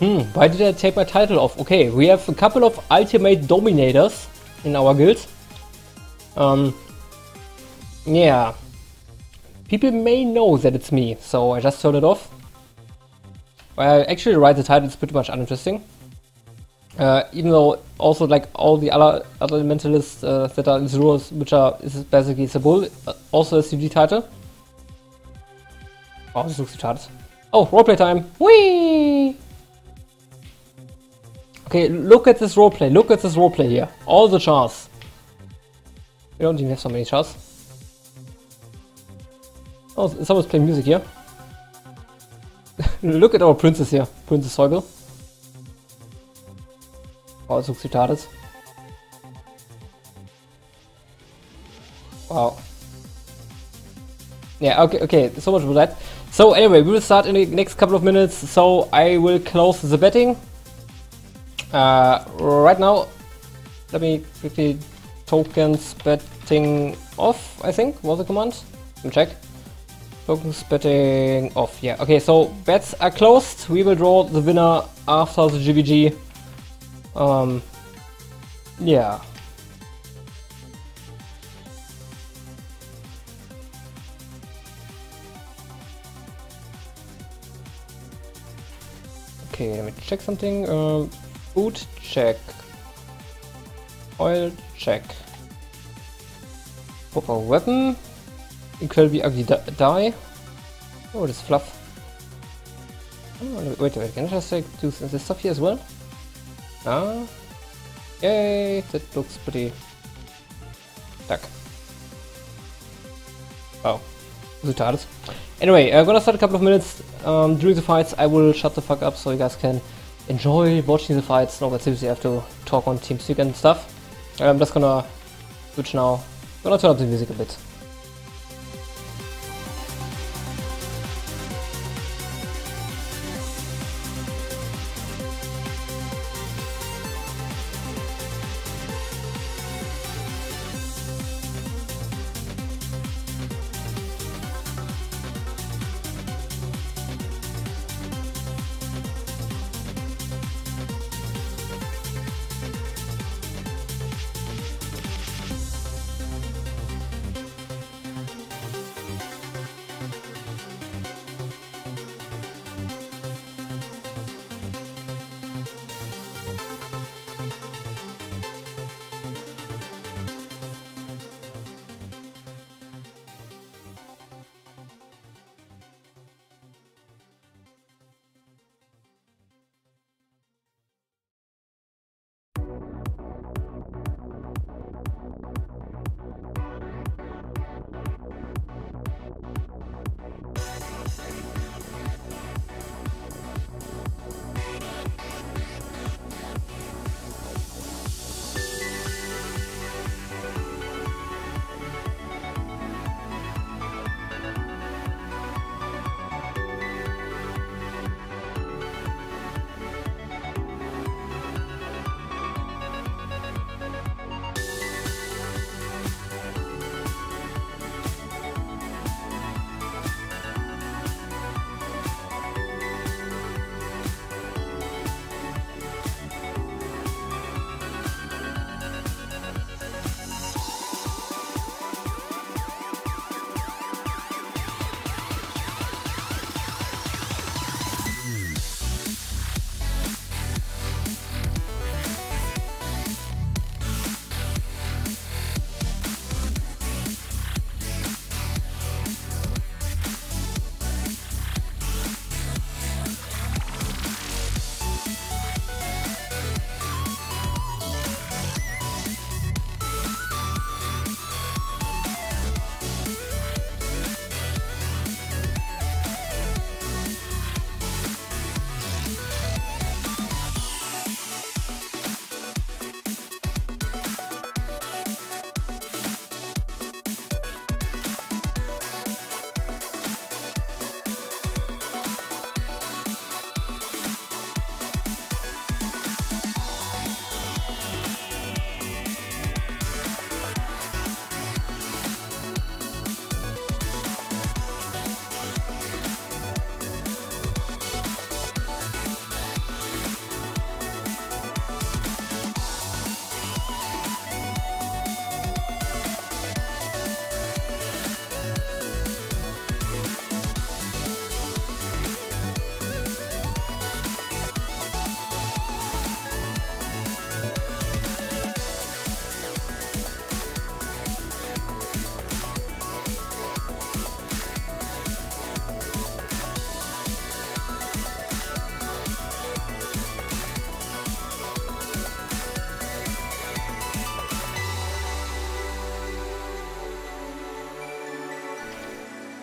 Why did I take my title off? Okay, we have a couple of ultimate dominators in our guild. Yeah. People may know that it's me, so I just turned it off. Well, actually, write the title is pretty much uninteresting. Even though also like all the other elementalists that are in the rules, which is basically it's a bull, also a GvG title. Oh, this looks retarded. Oh, roleplay time! Whee! Okay, look at this roleplay. Look at this roleplay here. All the chars. We don't even have so many chars. Oh, someone's playing music here. Look at our princess here. Princess Heugel. Oh, this looks retarded. Wow. Yeah, okay, so much for that. So anyway, we will start in the next couple of minutes, so I will close the betting. Right now, let me quickly tokens betting off, I think, was the command. Let me check. Tokens betting off, yeah. Okay, so bets are closed. We will draw the winner after the GvG. Yeah. Okay, let me check something. Food check. Oil check. Proper weapon. Incredibly ugly die. Oh, this fluff. Oh, wait, can I just like, do this stuff here as well? Ah. Yay, that looks pretty stuck. Oh, retarded. Anyway, I'm gonna start a couple of minutes. During the fights, I will shut the fuck up so you guys can enjoy watching the fights. No, but seriously, I have to talk on TeamSpeak and stuff. I'm just gonna switch now. Gonna turn up the music a bit.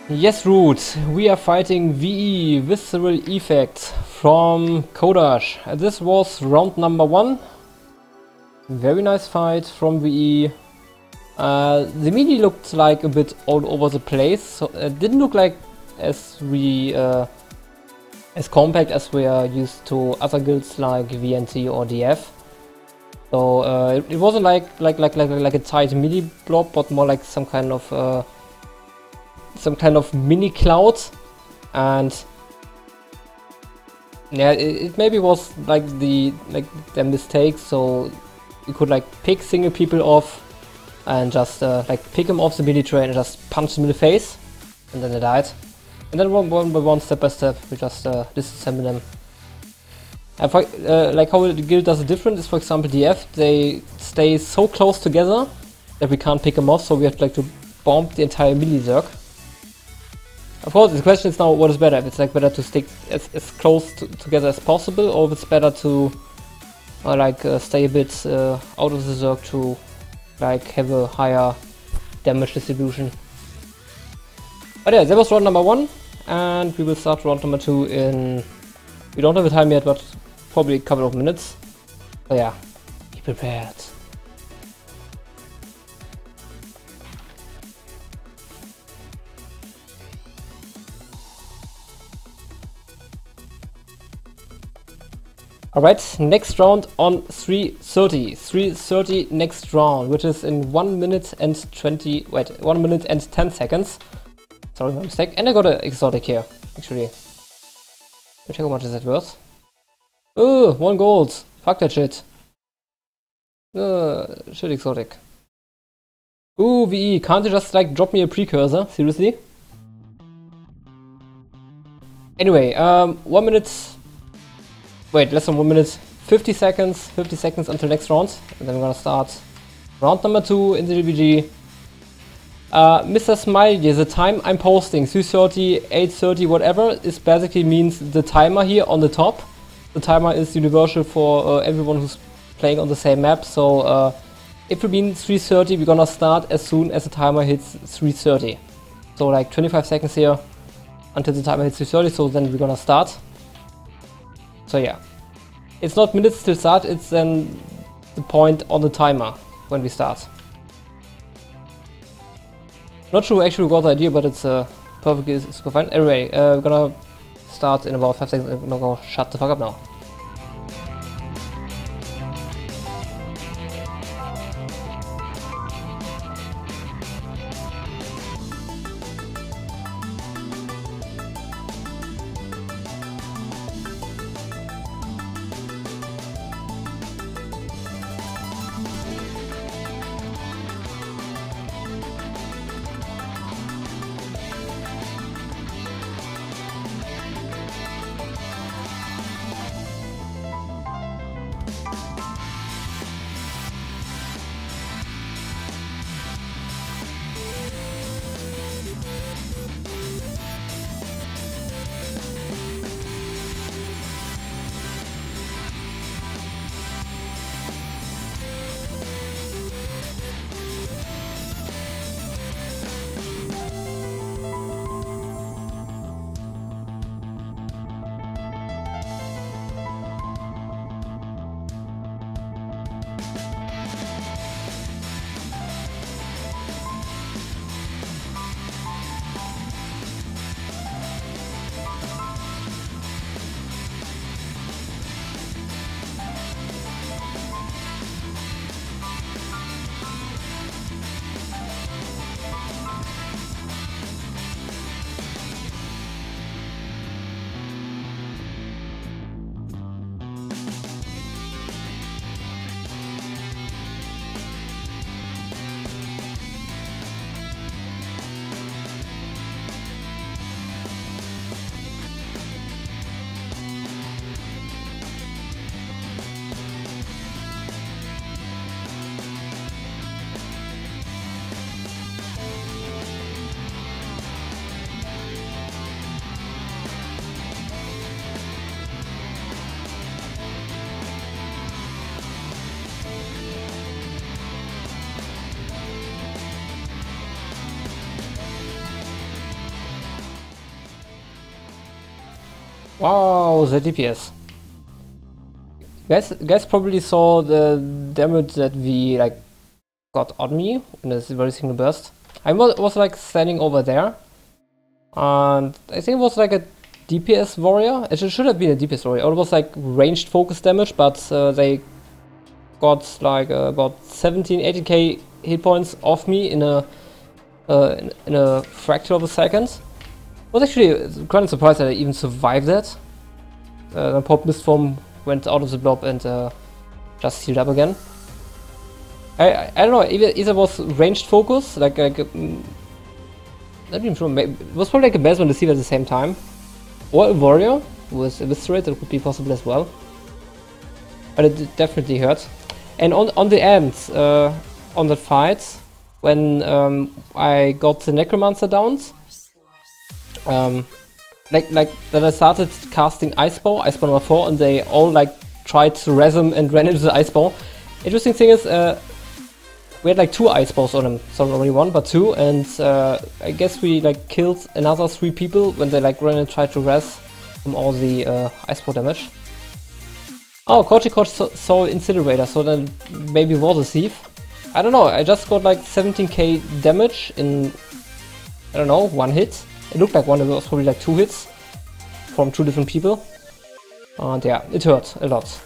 Yes, Root, we are fighting VE, Visceral Effects from Kodash. This was round number 1. Very nice fight from VE. The melee looked like a bit all over the place, so it didn't look like as compact as we are used to other guilds like VNT or DF. So it wasn't like a tight melee blob, but more like some kind of mini cloud. And yeah, it maybe was like their mistake, so you could like pick single people off and just like pick them off the melee train and just punch them in the face, and then they died. And then one by one, step by step, we just disassemble them. And for, like how the guild does it different is, for example, DF, they stay so close together that we can't pick them off, so we have like to bomb the entire melee zerg. Of course, the question is now, what is better? If it's like better to stick as close together as possible, or if it's better to stay a bit out of the zerg to like have a higher damage distribution. But yeah, that was round number 1, and we will start round number 2 in... We don't have a time yet, but probably a couple of minutes. So yeah, be prepared. Alright, next round on 3:30. 3:30 next round, which is in 1 minute and 1 minute and 10 seconds. Sorry, my mistake. And I got an exotic here, actually. Let me check how much is that worth. Oh, 1 gold. Fuck that shit. Shit exotic. Ooh, VE, can't you just like drop me a precursor? Seriously? Anyway, 1 minute... Wait, less than 1 minute, 50 seconds until next round, and then we're gonna start round number 2 in the GvG. Mr. Smiley, the time I'm posting, 3:30, 8:30, whatever, is basically means the timer here on the top. The timer is universal for everyone who's playing on the same map, so if it means 3:30, we're gonna start as soon as the timer hits 3:30. So like 25 seconds here until the timer hits 3:30, so then we're gonna start. So yeah, it's not minutes till start, it's then the point on the timer when we start. Not sure who actually got the idea, but it's perfectly super fine. Anyway, we're gonna start in about 5 seconds. I'm gonna shut the fuck up now. Wow, the DPS. Guys probably saw the damage that we like got on me in a very single burst. I was like standing over there, and I think it was like a DPS warrior. It should have been a DPS warrior. Or it was like ranged focus damage, but they got like about 17-18k hit points off me in a fraction of a second. I was actually quite surprised that I even survived that. The Pop Mistform went out of the blob and just healed up again. I don't know, either was ranged focus, like not even sure, it was probably like a best one to see at the same time. Or a warrior with Eviscerate, that could be possible as well. But it definitely hurt. And on the end, on the fight, when I got the Necromancer downs, like that I started casting Icebow number 4, and they all like tried to res him and ran into the Icebow. Interesting thing is, we had like 2 Icebows on him, so not only 1 but 2, and I guess we like killed another 3 people when they like ran and tried to res from all the Icebow damage. Oh, Kochi saw Incinerator, so then maybe was a thief. I don't know, I just got like 17k damage in, I don't know, 1 hit. It looked like one, it was probably like 2 hits from 2 different people. And yeah, it hurt a lot.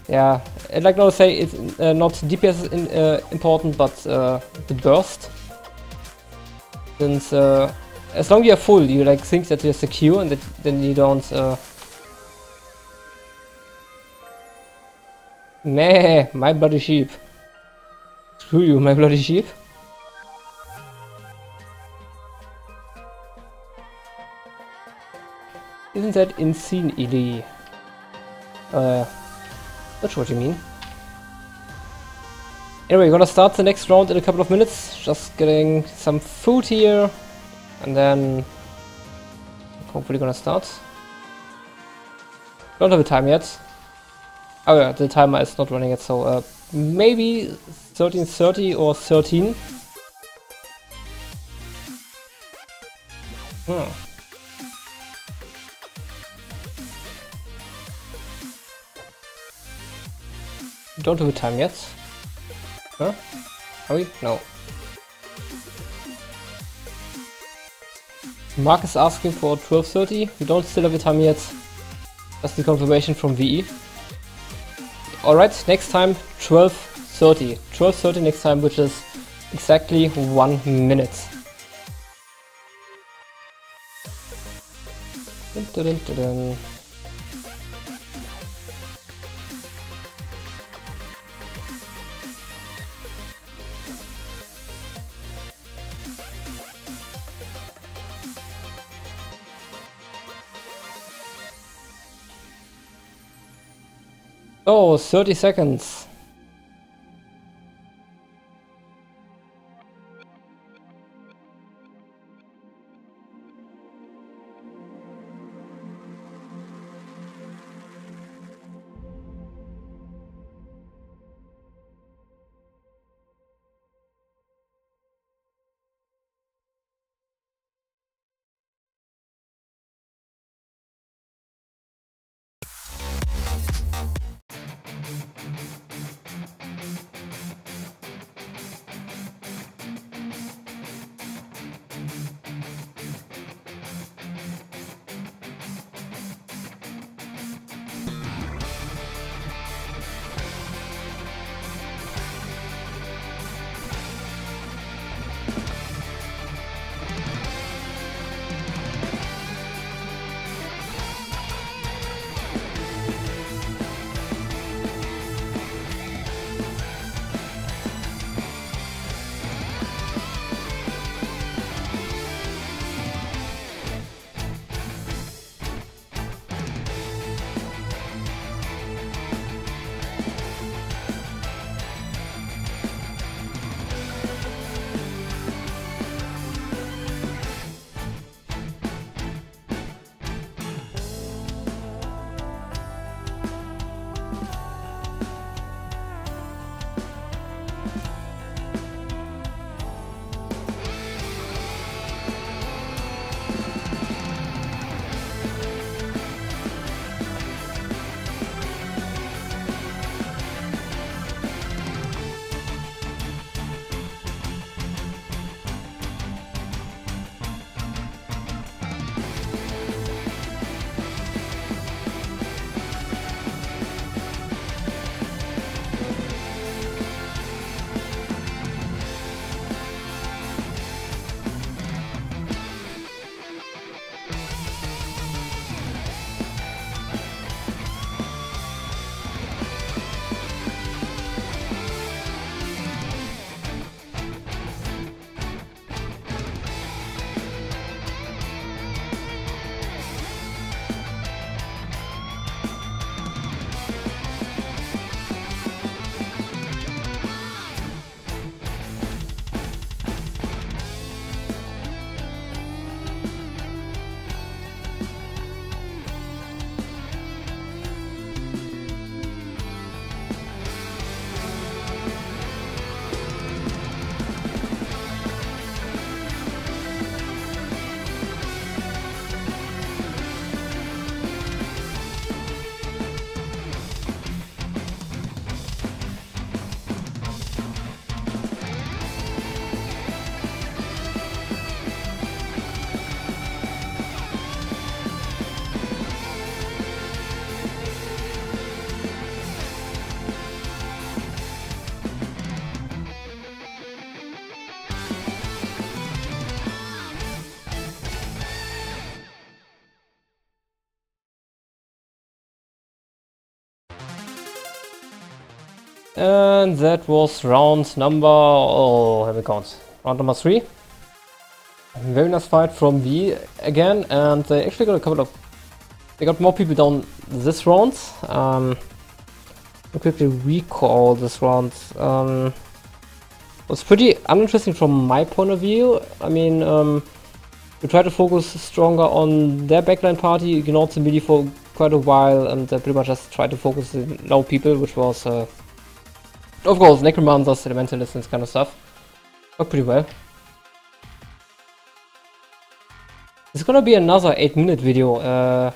Yeah, I'd like now to say it's not DPS is important, but the burst. Since as long as you're full, you like think that you're secure, and that then you don't. Meh, my bloody sheep. Screw you, my bloody sheep. Isn't that insane, Ili? Not sure what you mean. Anyway, we're gonna start the next round in a couple of minutes. Just getting some food here, and then hopefully gonna start. Don't have a time yet. Oh yeah, the timer is not running yet, so maybe 13:30 or 13. Don't have a time yet. Huh? Are we? No. Mark is asking for 12:30. We don't still have a time yet. That's the confirmation from VE. Alright, next time 12:30. 12:30 next time, which is exactly 1 minute. Dun, dun, dun, dun, dun. Oh, 30 seconds. And that was round number, oh, let me count, round number 3. Very nice fight from V again, and they actually got a couple of, they got more people down this round. I'll quickly recall this round. It was pretty uninteresting from my point of view. I mean, we tried to focus stronger on their backline party, ignored the melee for quite a while, and pretty much just tried to focus on low people, which was, of course, Necromancers, Elementalists, and this kind of stuff. Worked pretty well. It's gonna be another 8-minute video.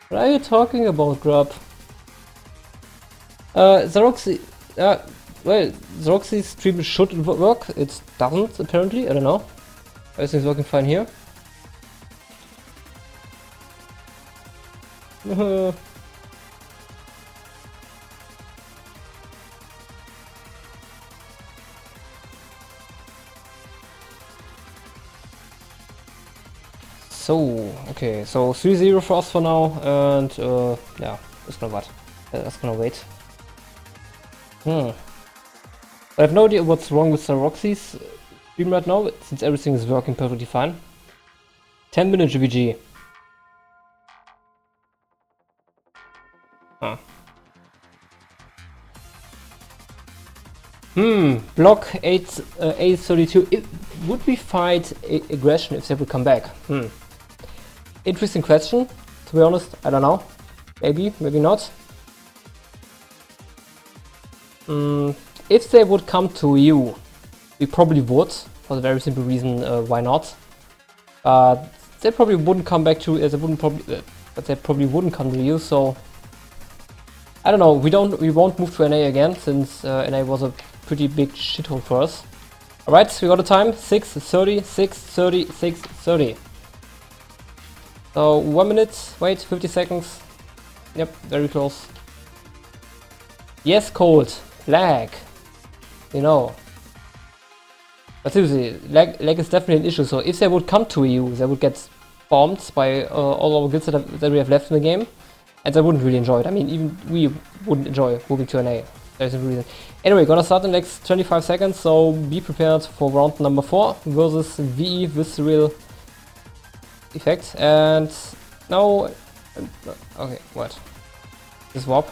What are you talking about, Grub? Xeroxy, well, Xeroxy's stream should work. It doesn't, apparently. I don't know. Everything's working fine here. So, okay, so 3-0 for us for now, and yeah, that's gonna what? That's gonna wait. I have no idea what's wrong with Xeroxy's stream right now, since everything is working perfectly fine. 10-minute GvG. Block 832. It would we fight aggression if they would come back? Interesting question. To be honest, I don't know. Maybe, maybe not. If they would come to you, we probably would, for the very simple reason why not. They probably wouldn't come back to. But they probably wouldn't come to you. So I don't know. We won't move to NA again, since NA was a pretty big shithole for us. Alright, we got a time, 6:30, 6:30, 6:30. So 1 minute, wait, 50 seconds. Yep, very close. Yes, cold, lag, you know. But seriously, lag is definitely an issue, so if they would come to you, they would get bombed by all our guilds that we have left in the game. And they wouldn't really enjoy it. I mean, even we wouldn't enjoy moving to NA. There's a reason. Anyway, gonna start in the next 25 seconds, so be prepared for round number 4 versus VE Visceral Effect. And now, okay, what? This warp.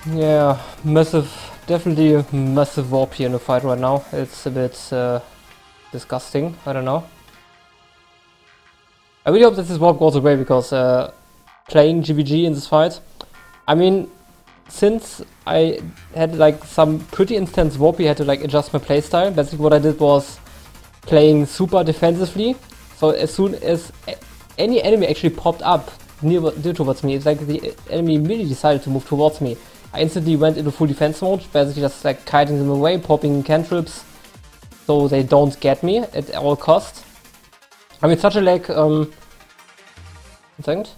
Yeah, massive, definitely a massive warp here in the fight right now. It's a bit disgusting, I don't know. I really hope that this warp goes away because playing GvG in this fight, I mean, since I had like some pretty intense warp, I had to like adjust my playstyle. Basically what I did was playing super defensively, so as soon as any enemy actually popped up near towards me, it's like the enemy immediately decided to move towards me. I instantly went into full defense mode, basically just like kiting them away, popping cantrips, so they don't get me at all costs. I mean, such a lag, one second.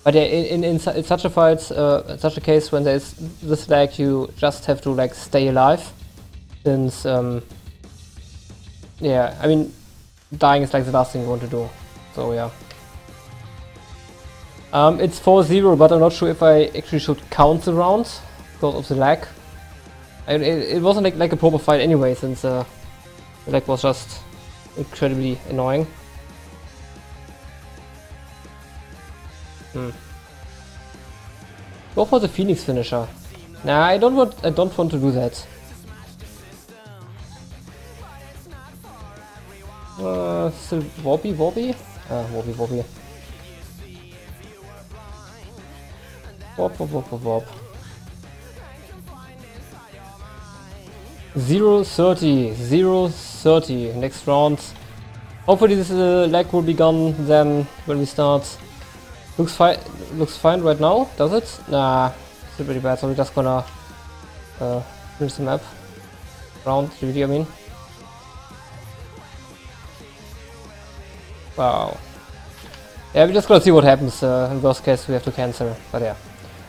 But yeah, in such a fight, in such a case when there's this lag, you just have to like stay alive, since, yeah, I mean, dying is like the last thing you want to do, so yeah. It's 4-0, but I'm not sure if I actually should count the rounds because of the lag. It wasn't like a proper fight anyway, since the lag was just incredibly annoying. Go for the Phoenix finisher. Nah, I don't want to do that. Still Warpy? Warpy. Warp. 0-30. Next round. Hopefully this lag will be gone then when we start. Looks fine right now, does it? Nah, still pretty bad, so we're just gonna finish the map. Round, GvG, I mean. Wow. Yeah, we're just gonna see what happens. In worst case, we have to cancel, but yeah.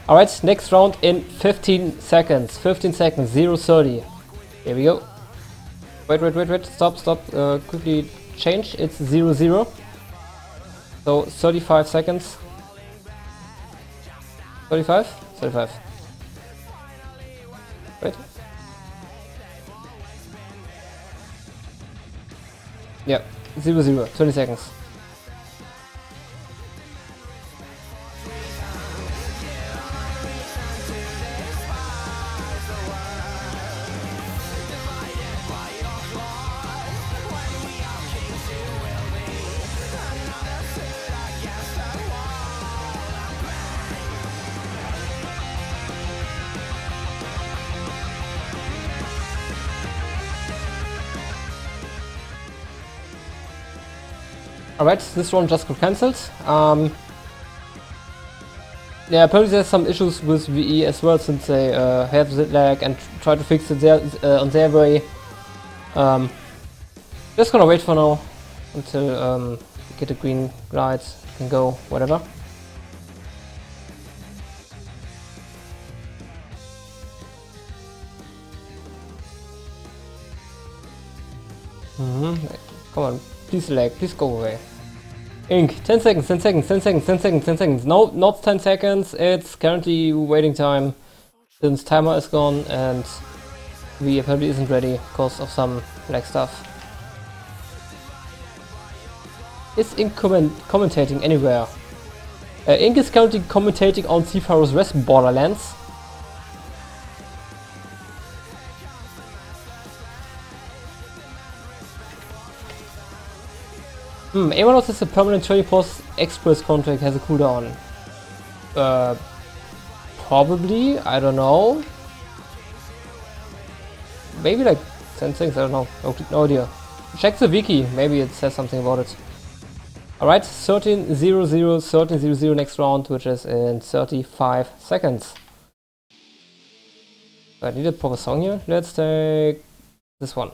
Alright, next round in 15 seconds. 15 seconds, 0-30. Here we go. Wait. Stop. Quickly change. It's 0-0. So 35 seconds. 35? 35. Wait. Yeah, 0-0. 20 seconds. Alright, this one just got cancelled. Yeah, apparently there's some issues with VE as well, since they have the lag and try to fix it on their way. Just gonna wait for now until we get a green light, can go, whatever. Come on, please lag, please go away. Ink, 10 seconds. No, not 10 seconds, it's currently waiting time, since timer is gone and we apparently isn't ready because of some lag stuff. Is Ink commentating anywhere? Ink is currently commentating on Seafarer's Rest Borderlands. Anyone else has a permanent 24 Express contract has a cooldown? Probably, I don't know. Maybe like 10 things, I don't know. No idea. Check the wiki, maybe it says something about it. Alright, 13-0-0 next round, which is in 35 seconds. I need a proper song here. Let's take this one.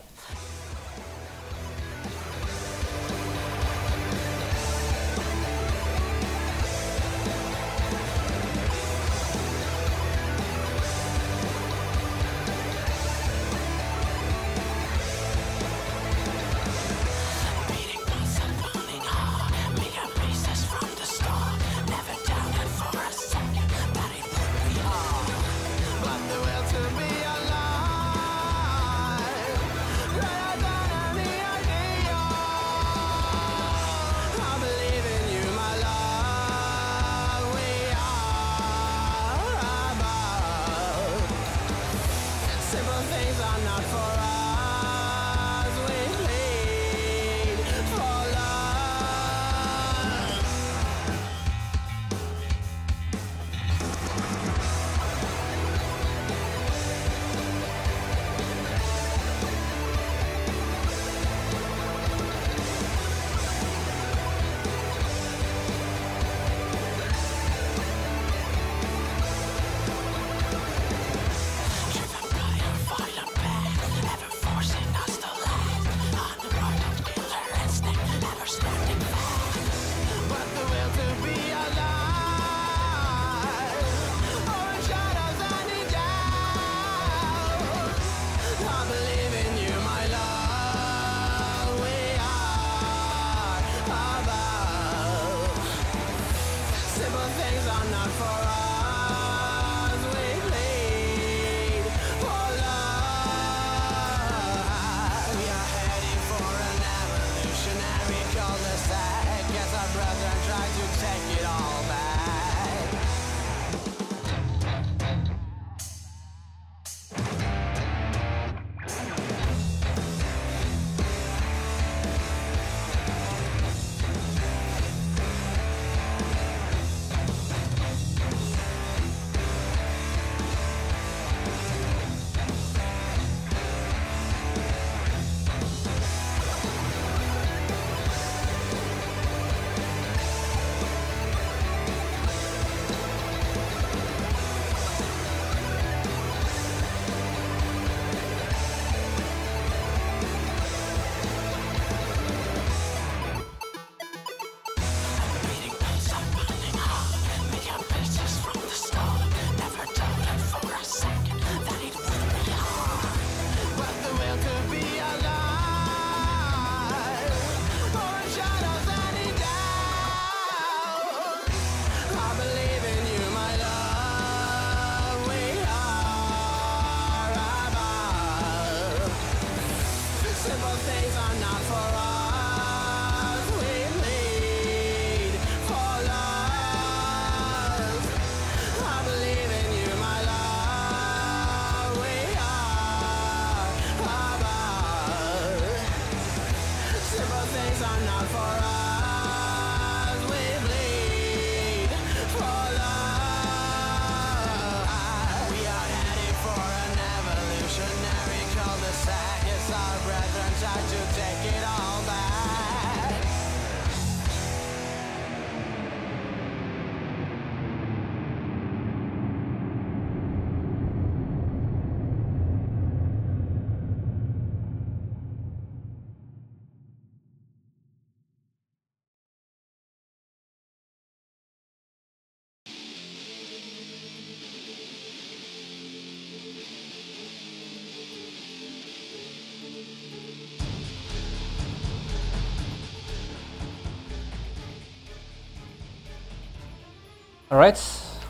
Alright,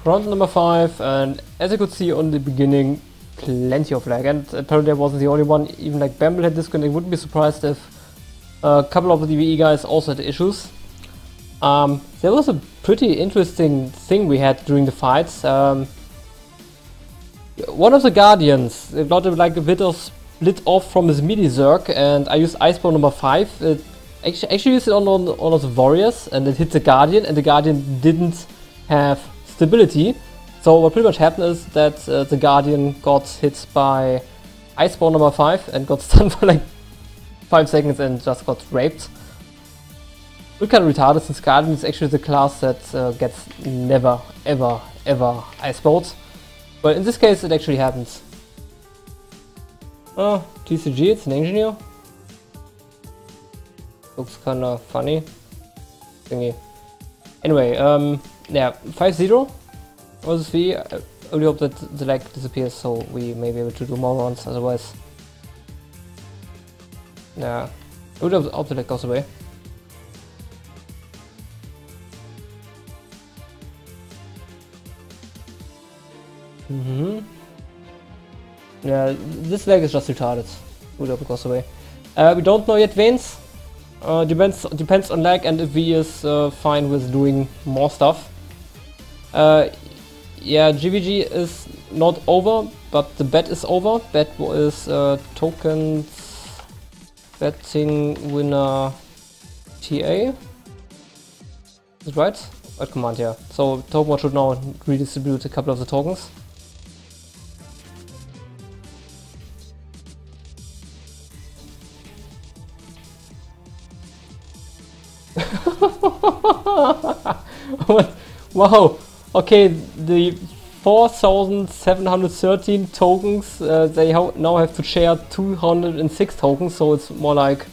round number 5, and as you could see on the beginning, plenty of lag, and apparently I wasn't the only one. Even like Bamble had disconnect. Wouldn't be surprised if a couple of the VE guys also had issues. There was a pretty interesting thing we had during the fights. One of the Guardians got like a bit of split off from his midi Zerg, and I used Iceball number 5. It actually used it on the Warriors, and it hit the Guardian, and the Guardian didn't have stability. So what pretty much happened is that the Guardian got hit by Iceball number 5 and got stunned for like 5 seconds and just got raped. We're kind of retarded since Guardian is actually the class that gets never ever iceballed. But in this case it actually happens. Oh, TCG, it's an engineer. Looks kinda funny. Thingy. Anyway, yeah, 5-0 versus V. I really hope that the lag disappears so we may be able to do more runs, otherwise. Yeah, I really hope the lag goes away. Yeah, this lag is just retarded. Really hope it goes away. We don't know yet Veins. Depends on lag and if V is fine with doing more stuff. Yeah, GvG is not over, but the bet is over. Bet is tokens betting winner TA. Is it right? Right command, yeah. So token should now redistribute a couple of the tokens. What? Wow, okay, the 4,713 tokens, they now have to share 206 tokens, so it's more like,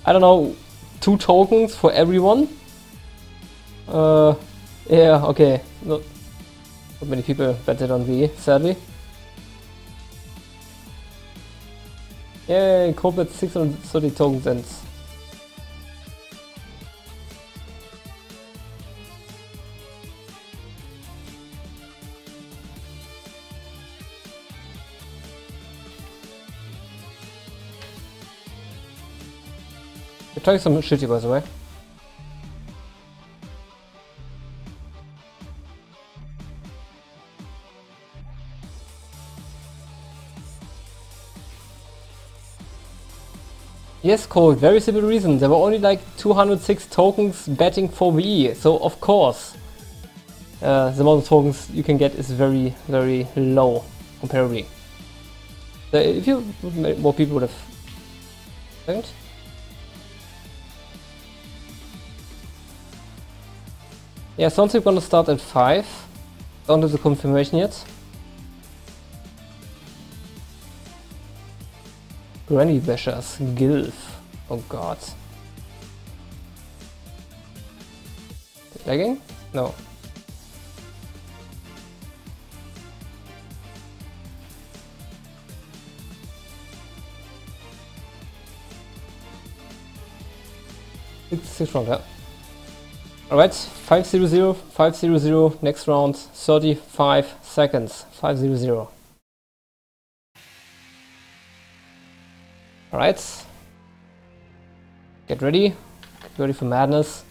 I don't know, 2 tokens for everyone. Yeah, okay, not many people betted on V, sadly. Yay, corporate 630 tokens and we're trying some shitty, by the way. Yes, Cold, very simple reason. There were only like 206 tokens betting for VE, so of course the amount of tokens you can get is very low comparably. So if you more people would have think. Yeah, sounds like we're gonna start at 5. Don't have the confirmation yet. Granny Bashers, Gilf. Oh god. Lagging? No. Six round, yeah. Alright, 5-0-0, 5-0-0, next round, 35 seconds, 5-0-0. Alright, get ready for madness.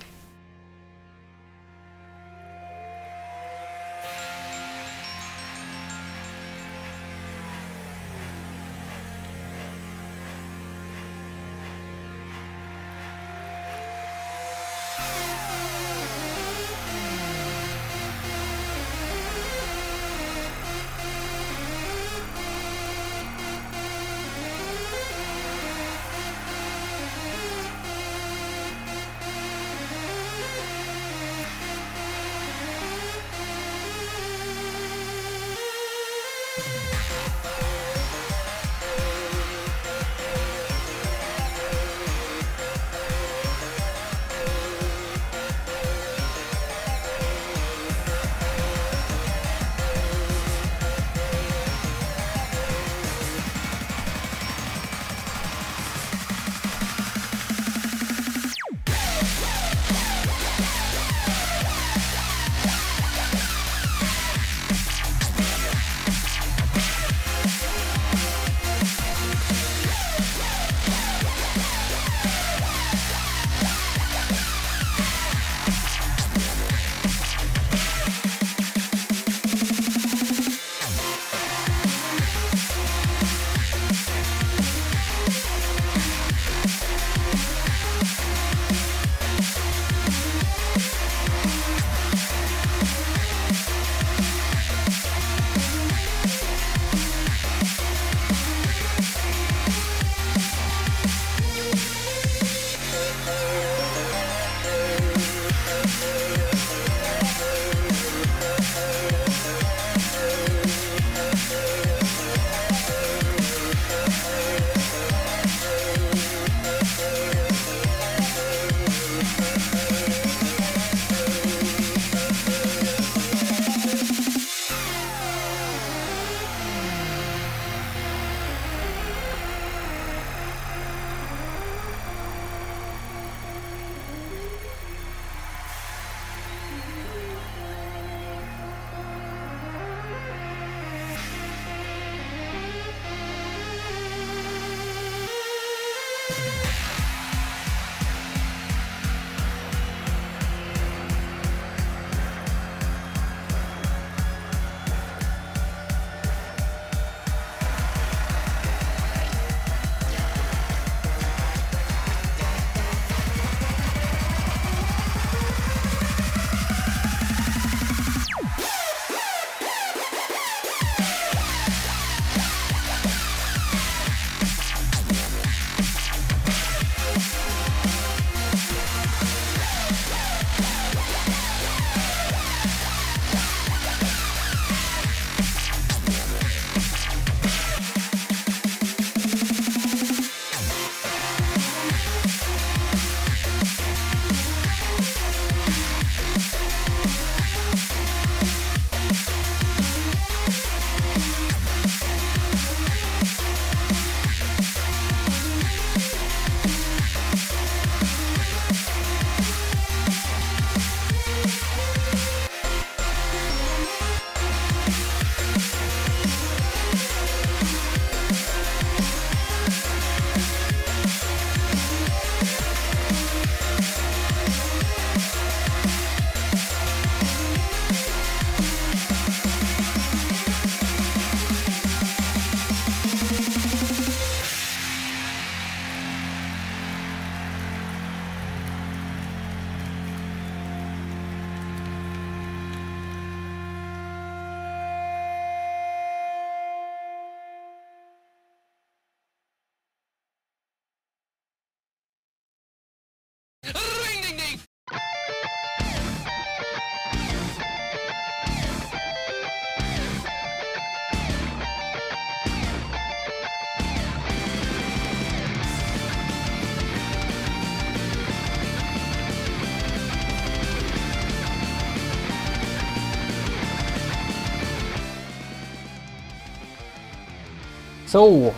So,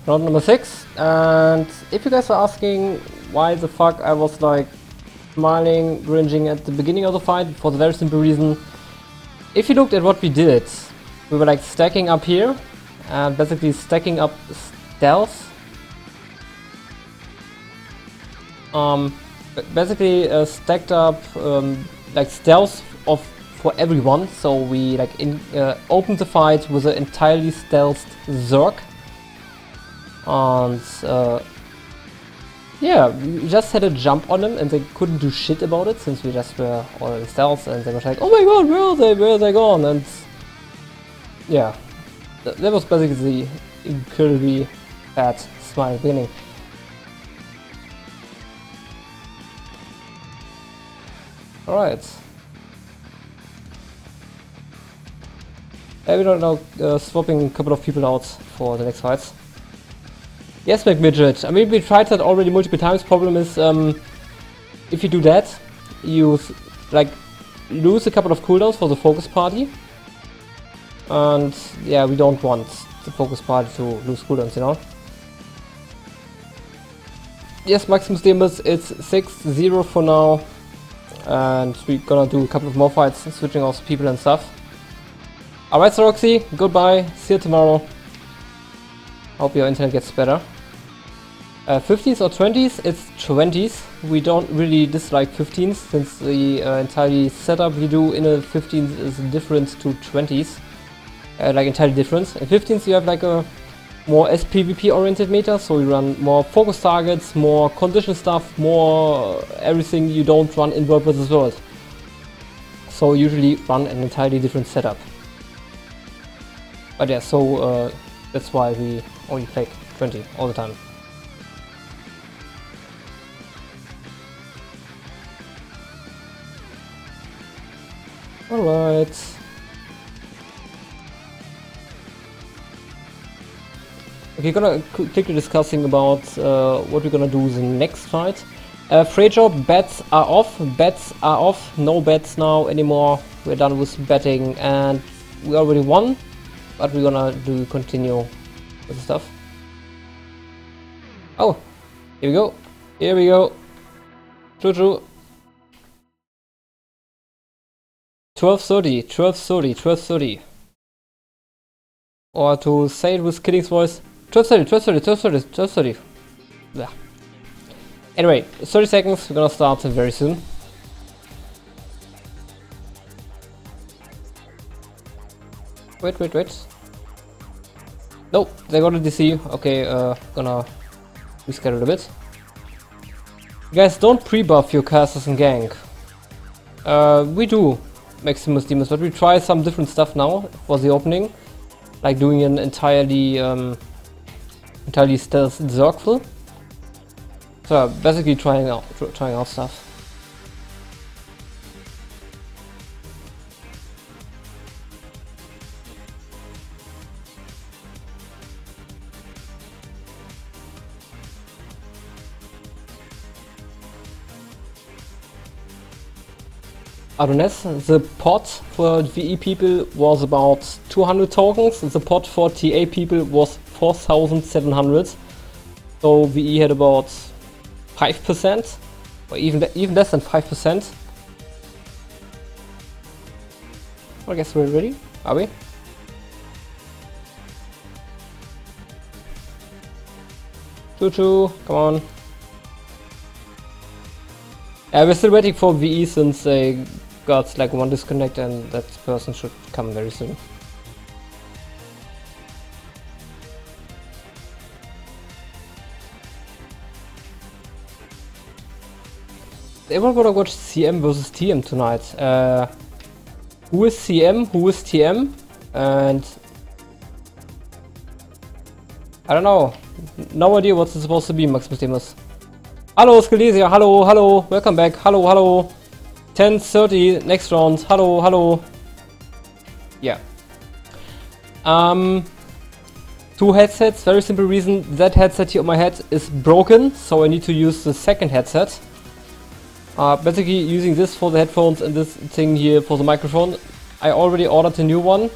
round number 6, and if you guys are asking why the fuck I was like smiling, cringing at the beginning of the fight, for the very simple reason, if you looked at what we did, we were like stacking up here, and basically stacking up stealth. Basically stacked up like stealth for everyone, so we like opened the fight with an entirely stealthed Zerg, and yeah, we just had a jump on them and they couldn't do shit about it since we just were already stealth, and they were like, oh my god, where are they gone? And yeah, that was basically the incredibly bad smile beginning. Alright. We don't know, swapping a couple of people out for the next fights. Yes, McMidget. I mean, we tried that already multiple times. Problem is, if you do that, you like lose a couple of cooldowns for the focus party. And yeah, we don't want the focus party to lose cooldowns, you know? Yes, Maximus Demus, it's 6-0 for now. And we're gonna do a couple of more fights, switching off people and stuff. Alright, so Roxy, goodbye, see you tomorrow. Hope your internet gets better. 50s or 20s? It's 20s. We don't really dislike 15s, since the entirely setup we do in a 15s is different to 20s. Like entirely different. In 15s you have like a more SPVP oriented meta, so you run more focus targets, more condition stuff, more everything you don't run in World vs. World. So usually run an entirely different setup. But yeah, so that's why we only play 20 all the time. Alright. Okay, gonna quickly discussing about what we're gonna do the next fight. Frejo, bets are off, no bets now anymore, we're done with betting and we already won, but we're gonna continue with the stuff. Oh, here we go, True. 12:30. Or to say it with Kidding's voice, 12:30. Yeah. Anyway, 30 seconds, we're gonna start very soon. Wait. Nope, they got a DC. Okay, gonna reschedule a bit. You guys, don't pre-buff your casters and gank. We do Maximus Demus, but we try some different stuff now for the opening. Like doing an entirely stealth Zergful. So basically trying out stuff. Adonis, the pot for VE people was about 200 tokens, the pot for TA people was 4,700. So VE had about 5%, or even less than 5%. I guess we're ready, are we? Choo-choo, come on. We're still waiting for VE since they got like one disconnect and that person should come very soon. Everyone wanna watch CM versus TM tonight. Who is CM? Who is TM? And I don't know. No idea what's supposed to be, Maximus Demus. Hello, Skelesia. Hello. Welcome back. Hello. 10:30 next round. Hello. Yeah. 2 headsets. Very simple reason. That headset here on my head is broken, so I need to use the second headset. Basically using this for the headphones and this thing here for the microphone. I already ordered a new one.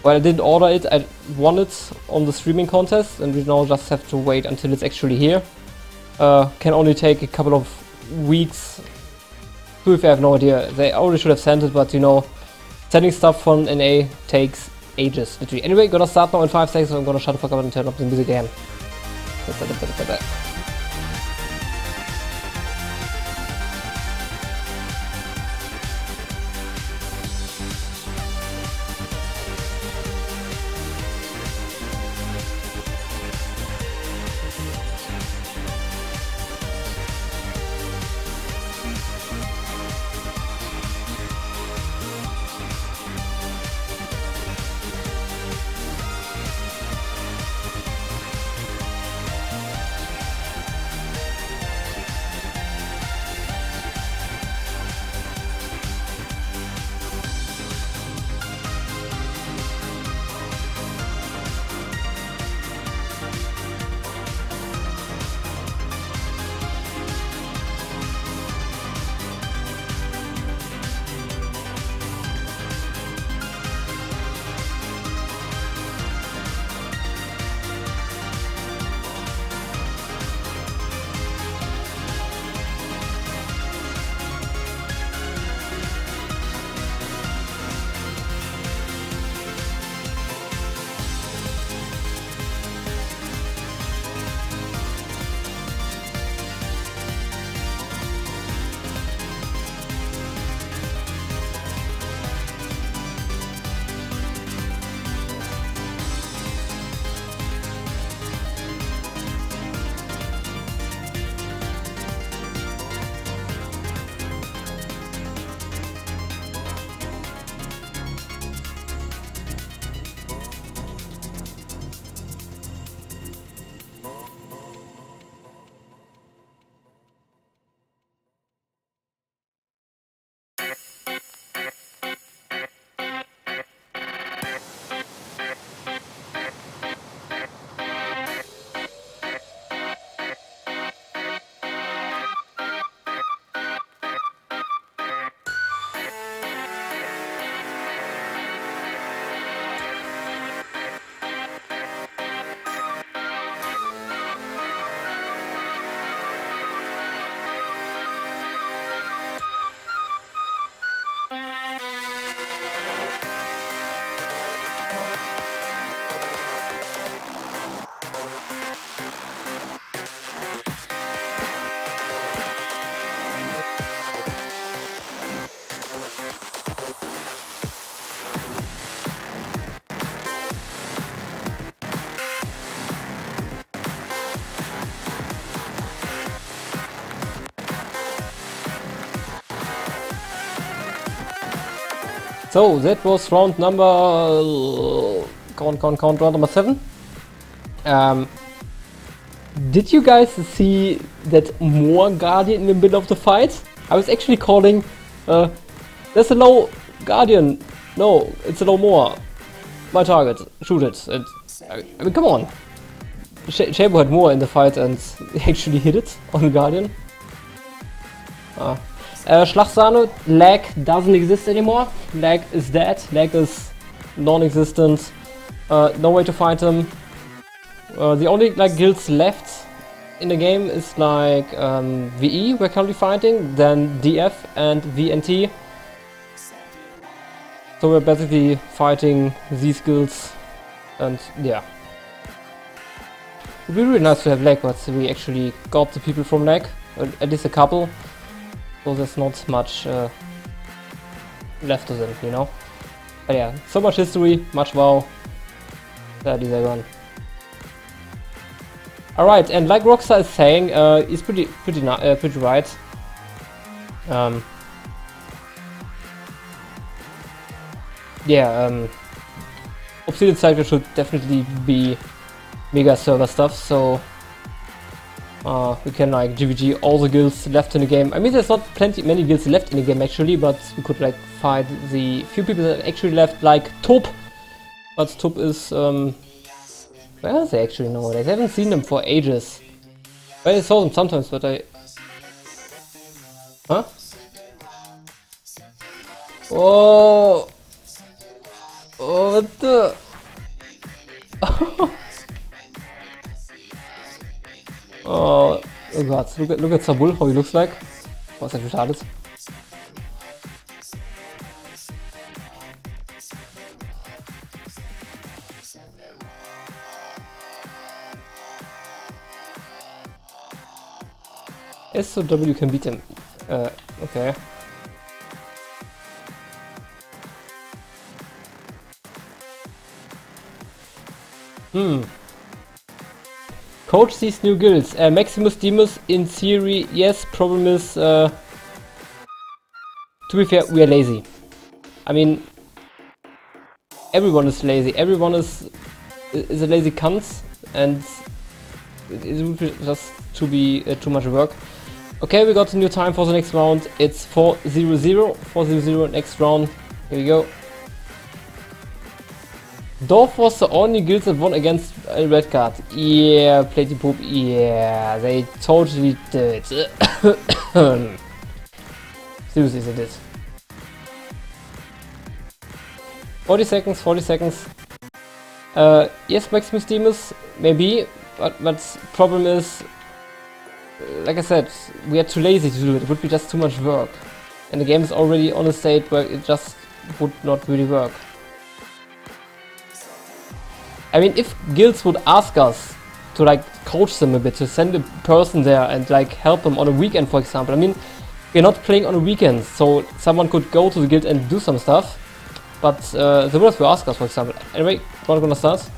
Well, I didn't order it, I won it on the streaming contest, and we now just have to wait until it's actually here. Can only take a couple of weeks. If I have no idea, they already should have sent it, but you know, sending stuff from NA takes ages, literally. Anyway, gonna start now in 5 seconds, so I'm gonna shut the fuck up and turn up the music again. So that was round number round number 7. Did you guys see that more Guardian in the middle of the fight? I was actually calling, there's a low Guardian. No, it's a low more. My target, shoot it. And, I mean, come on. Shabo had more in the fight and actually hit it on the Guardian. Schlachtsahne, lag doesn't exist anymore. Lag is dead. Lag is non-existent. No way to find him. The only like guilds left in the game is like VE we're currently fighting, then DF and VNT. So we're basically fighting these guilds, and yeah. It would be really nice to have lag, but we actually got the people from lag, at least a couple. So there's not much left of them, you know. But yeah, so much history, much WoW. That is gone. Alright, and like Rockstar is saying, he's pretty right. Yeah, Obsidian Cycle should definitely be mega server stuff, so we can like GvG all the guilds left in the game. I mean, there's not many guilds left in the game actually, but we could like fight the few people that actually left, like Top. But Top is where are they actually nowadays? I haven't seen them for ages. Well, I saw them sometimes, but I... Huh? Oh! Oh, what the? Oh god, look at Sabul, how he looks like. Was that retarded? SOW can beat him. Okay. Coach these new guilds. Maximus Demus in theory, yes. Problem is, to be fair, we are lazy. I mean, everyone is lazy. Everyone is a lazy cunt, and it would be just to be too much work. Okay, we got a new time for the next round. It's 4-0-0. 4-0-0 next round. Here we go. Dorf was the only guild that won against a red card. Yeah, Platy Poop. Yeah, they totally did. Seriously, they did. 40 seconds, 40 seconds. Yes, Maximus Demus, maybe, but problem is, like I said, we are too lazy to do it. It would be just too much work. And the game is already on a state where it just would not really work. I mean, if guilds would ask us to like coach them a bit, to send a person there and like help them on a weekend, for example. I mean, we're not playing on a weekend, so someone could go to the guild and do some stuff. But the viewers will ask us, for example. Anyway, we're gonna start.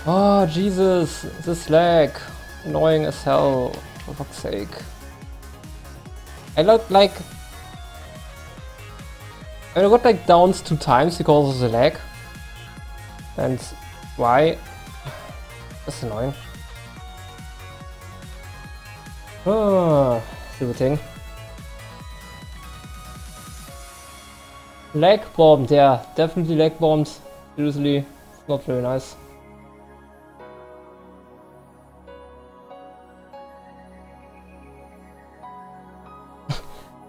Oh Jesus, this lag, annoying as hell, for fuck's sake. I got like downs 2 times because of the lag. And why? That's annoying. Oh, stupid thing. Lag bombed, yeah, definitely lag bombed. Seriously, it's not very nice.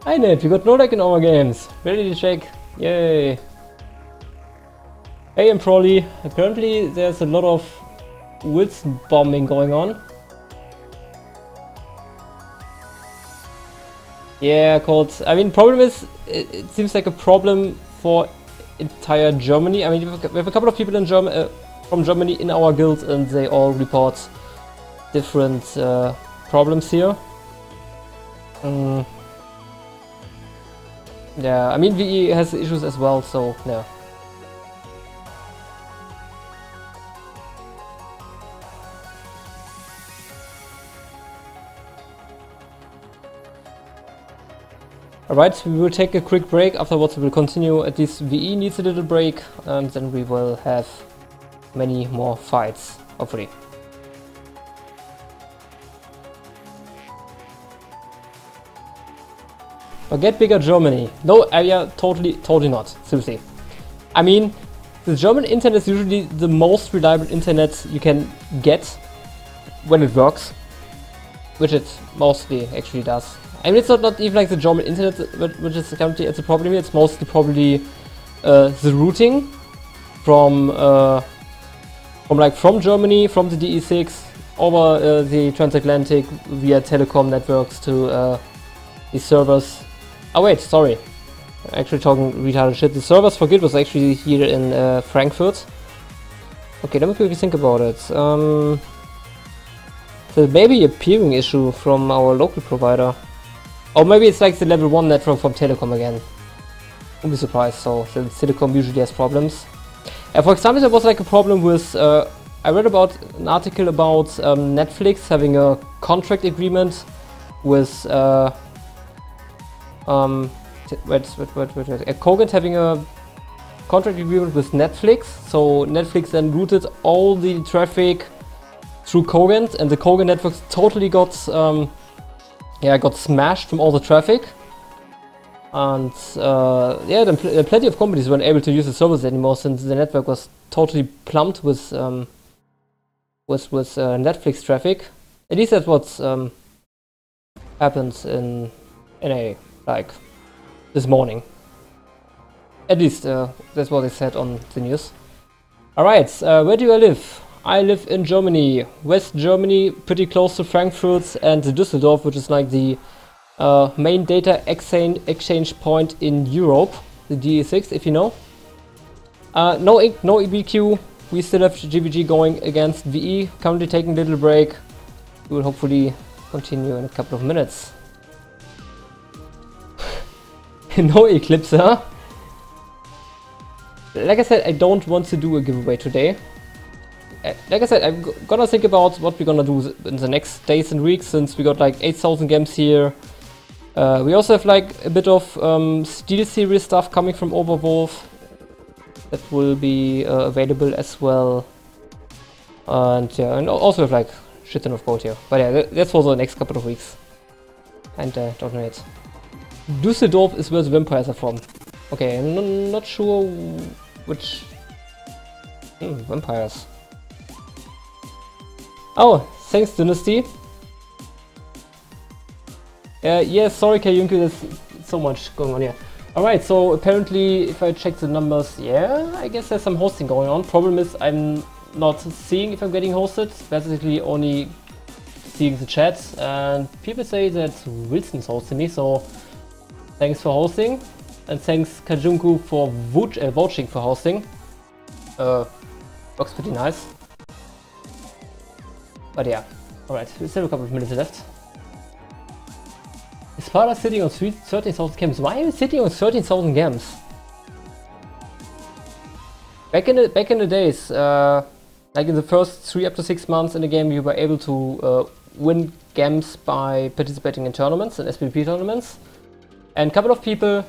Hi Nate, we got no lag in our games. Ready to check. Yay. Hey, and Prolly. Apparently there's a lot of Wilson bombing going on. Yeah, Colt. I mean, problem is, it seems like a problem for entire Germany. I mean, we have a couple of people in from Germany in our guild, and they all report different problems here. Yeah, I mean, VE has issues as well, so yeah. Alright, we will take a quick break, afterwards we will continue. At least VE needs a little break, and then we will have many more fights, hopefully. Forget bigger Germany. No, yeah, totally not, seriously. I mean, the German internet is usually the most reliable internet you can get when it works, which it mostly actually does. I mean, it's not even like the German internet, which is currently it's a problem here. It's mostly probably the routing from Germany, from the DE6 over the transatlantic via telecom networks to the servers. Oh wait, sorry, I'm actually talking retarded shit. The servers for Guild was actually here in Frankfurt. Okay, let me quickly think about it. There may be a peering issue from our local provider. Or maybe it's like the level 1 network from Telecom again. Wouldn't be surprised, so the Telecom usually has problems. For example, there was like a problem with... I read about an article about Netflix having a contract agreement with... Kogent having a contract agreement with Netflix, so Netflix then routed all the traffic through Kogent, and the Kogent networks totally got got smashed from all the traffic, and yeah, then plenty of companies weren't able to use the servers anymore since the network was totally plumbed with Netflix traffic. At least that's what happened in NA, like this morning. At least that's what they said on the news. Alright, where do I live? I live in Germany, West Germany, pretty close to Frankfurt and Düsseldorf, which is like the main data exchange point in Europe, the DE6, if you know. No EBQ, we still have GvG going against VE, currently taking a little break. We will hopefully continue in a couple of minutes. No Eclipse, huh? Like I said, I don't want to do a giveaway today. Like I said, I'm gonna think about what we're gonna do in the next days and weeks, since we got like 8,000 games here. We also have like a bit of Steel Series stuff coming from Overwolf that will be available as well. And yeah, and also have like shit ton of gold here. But yeah, that's for the next couple of weeks. And don't know it. Düsseldorf is where the vampires are from. Okay, I'm not sure which... vampires. Oh, thanks Dynasty. Yeah, sorry Kayunku, there's so much going on here. Alright, so apparently if I check the numbers, yeah, I guess there's some hosting going on. Problem is I'm not seeing if I'm getting hosted, basically only seeing the chat, and people say that Wilson's hosting me, so thanks for hosting, and thanks Kajunku for vouching for hosting. Looks pretty nice. But yeah, alright, we still have a couple of minutes left. Is Sparta sitting on 13,000 games? Why are you sitting on 13,000 games? Back in the days, like in the first 3 up to 6 months in the game, you were able to win games by participating in tournaments and SPP tournaments. And a couple of people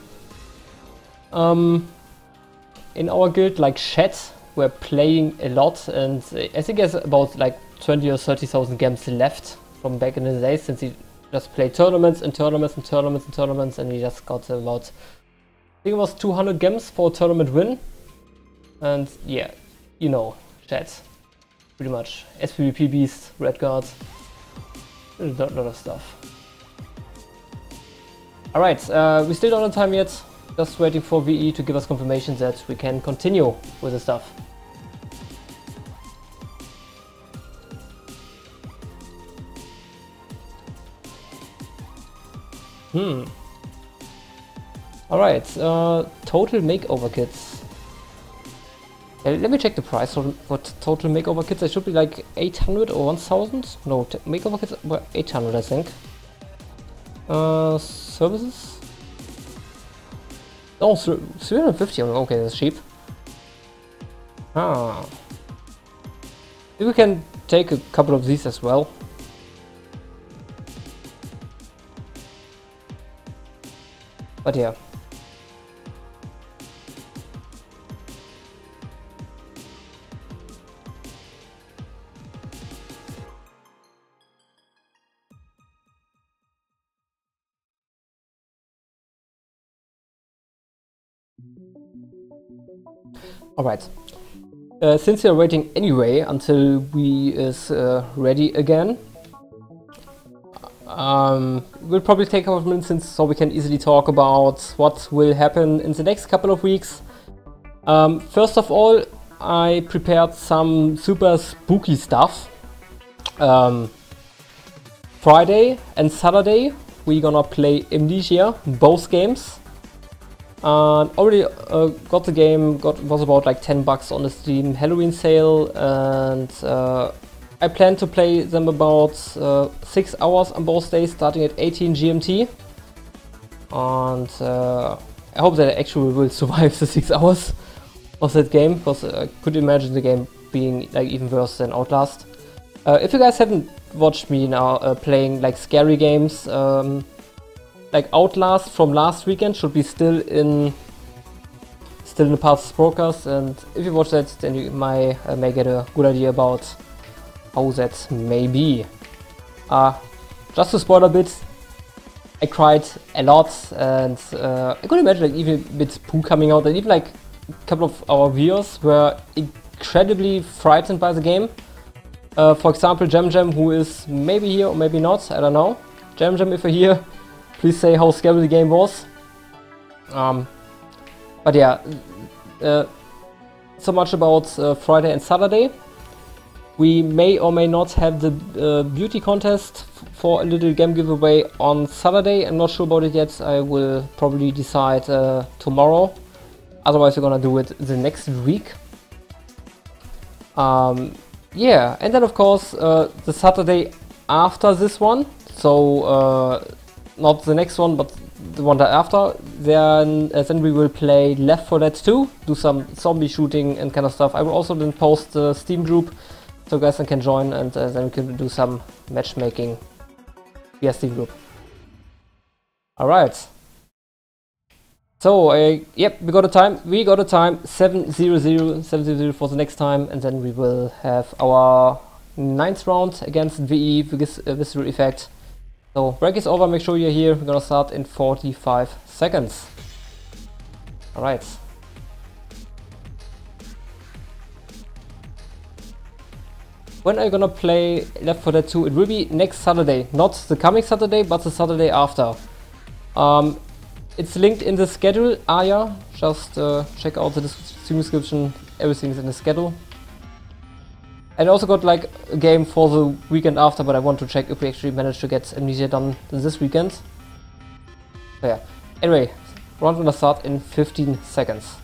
in our guild, like Shed, were playing a lot, and I think there's about like 20 or 30,000 games left from back in the day, since he just played tournaments and tournaments and tournaments and tournaments, and he just got about, I think it was 200 games for a tournament win. And yeah, you know, Shed, pretty much SPVP Beast, Red Guard, a lot of stuff. Alright, we still don't have time yet. Just waiting for VE to give us confirmation that we can continue with the stuff. Alright, total makeover kits. Let me check the price for total makeover kits. It should be like 800 or 1000. No, makeover kits were 800, I think. Services? Oh, 350. Okay, that's cheap. Ah. Maybe we can take a couple of these as well. But yeah. Alright. Since you're waiting anyway until we is ready again, we'll probably take a couple of minutes so we can easily talk about what will happen in the next couple of weeks. First of all, I prepared some super spooky stuff. Friday and Saturday we're gonna play Amnesia, both games. Already got the game, was about like 10 bucks on the Steam Halloween sale, and I plan to play them about 6 hours on both days, starting at 18 GMT. And I hope that I actually will survive the 6 hours of that game, because I could imagine the game being like even worse than Outlast. If you guys haven't watched me now playing like scary games, like Outlast from last weekend should be still in the past broadcast, and if you watch that, then you may get a good idea about how that may be. Just to spoil a bit, I cried a lot, and I could imagine like even a bit poo coming out, and even like a couple of our viewers were incredibly frightened by the game. For example, Jam, who is maybe here or maybe not, I don't know. Jam, if you're here, please say how scary the game was. But yeah, so much about Friday and Saturday. We may or may not have the beauty contest for a little game giveaway on Saturday. I'm not sure about it yet. I will probably decide tomorrow. Otherwise, we're gonna do it the next week. Yeah, and then of course the Saturday after this one. So not the next one, but the one after. Then we will play Left 4 Dead 2, do some zombie shooting and kind of stuff. I will also then post the Steam group, so you guys can join, and then we can do some matchmaking via Steam group. Alright. So, yep, we got a time. 7:00 for the next time, and then we will have our 9th round against VE with Visceral Effect. So, break is over, make sure you're here. We're gonna start in 45 seconds. Alright. When are you gonna play Left 4 Dead 2? It will be next Saturday. Not the coming Saturday, but the Saturday after. It's linked in the schedule area. Just check out the stream description. Everything is in the schedule. And I also got like a game for the weekend after, but I want to check if we actually managed to get Amnesia done this weekend. So yeah. Anyway, round gonna start in 15 seconds.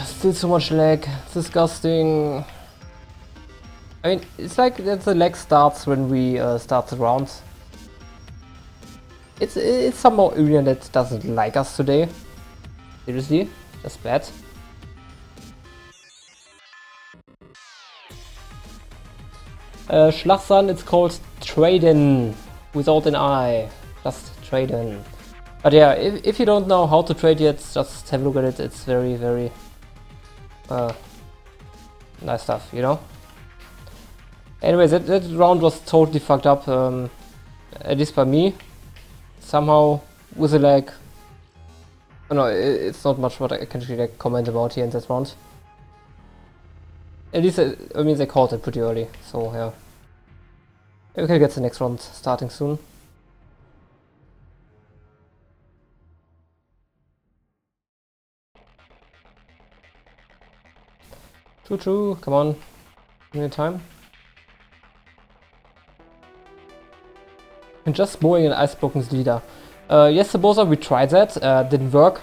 Still so much lag. It's disgusting. I mean, it's like that the lag starts when we start the round. It's somehow internet doesn't like us today. Seriously, that's bad. Schlachsan, it's called Traden without an I. Just Traden. But yeah, if you don't know how to trade yet, just have a look at it. It's very, very nice stuff, you know? Anyways, that round was totally fucked up, at least by me. Somehow, with a lag. Oh, no, it's not much what I can really comment about here in that round. At least, I mean, they caught it pretty early, so yeah. We can get the next round starting soon. True, come on. Give me time. And just mowing an ice blocking leader. Yes, Sabosa, we tried that, didn't work.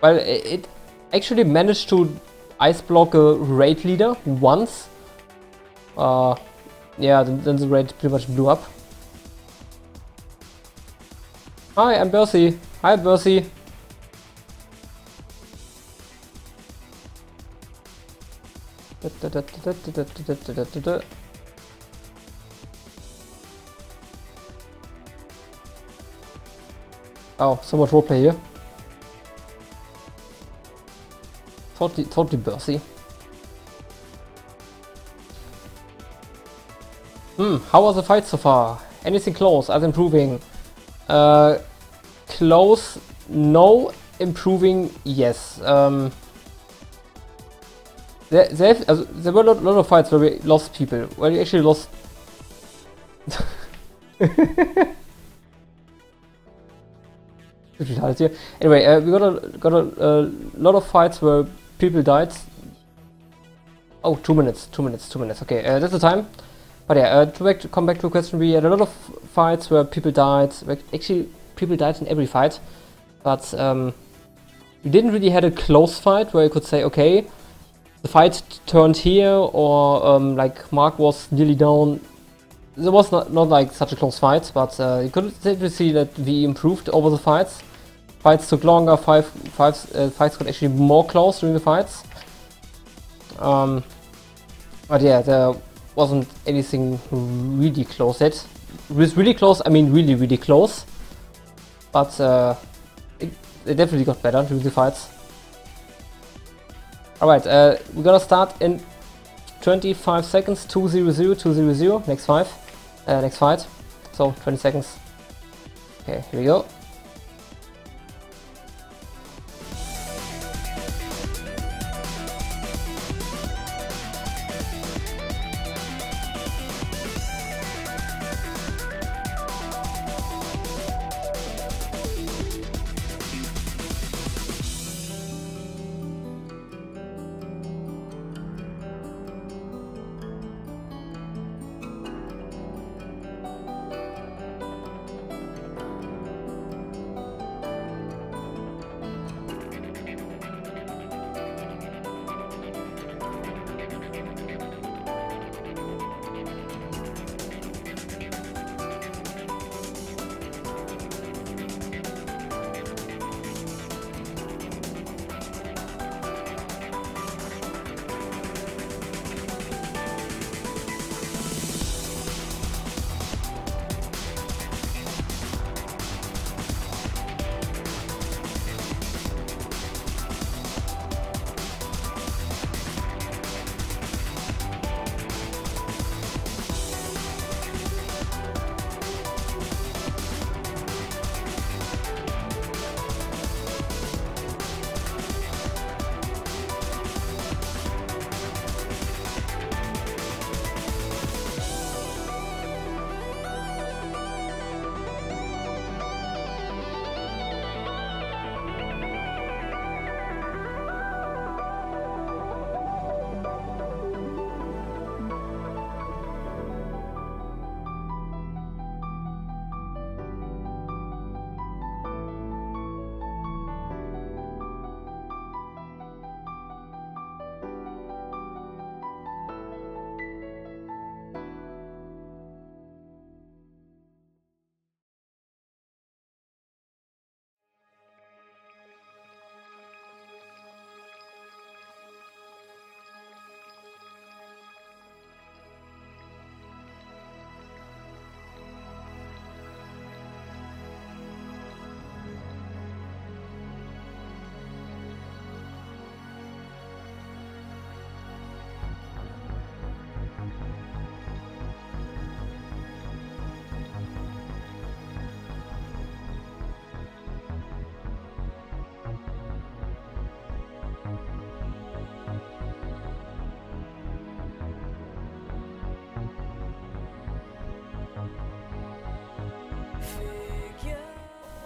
Well, it actually managed to ice block a raid leader once. Yeah, then the raid pretty much blew up. Hi, I'm Bercy. Hi, Bercy. Oh, so much roleplay here. Totally Bercy. How was the fight so far? Anything close? As improving? Close, no. Improving, yes. There were a lot of fights where we lost people. Where we actually lost. Anyway, we got a lot of fights where people died. Oh, 2 minutes. Okay, that's the time. But yeah, to come back to a question, we had a lot of fights where people died. Actually, people died in every fight, but we didn't really had a close fight where you could say, okay, the fight turned here, or like Mark was nearly down. There was not like such a close fight, but you could definitely see that we improved over the fights. Fights took longer. Fights got actually more close during the fights. But yeah, there wasn't anything really close yet. With really close, I mean really close. But it definitely got better during the fights. Alright, we're gonna start in 25 seconds. 2-0-0, next fight. So 20 seconds. Okay, here we go.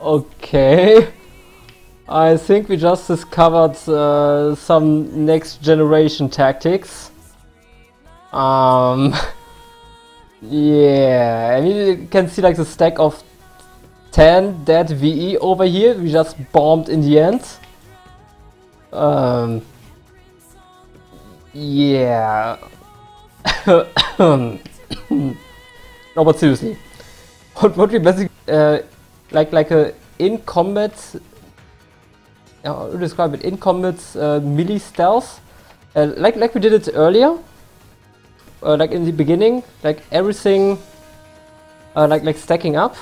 Okay. I think we just discovered some next generation tactics. Yeah, I mean, you can see like the stack of 10 dead VE over here. We just bombed in the end. Yeah. No, but seriously, what we basically like a in combat. How to describe it? In combat melee stealth, like we did it earlier. Like in the beginning, like everything, like stacking up.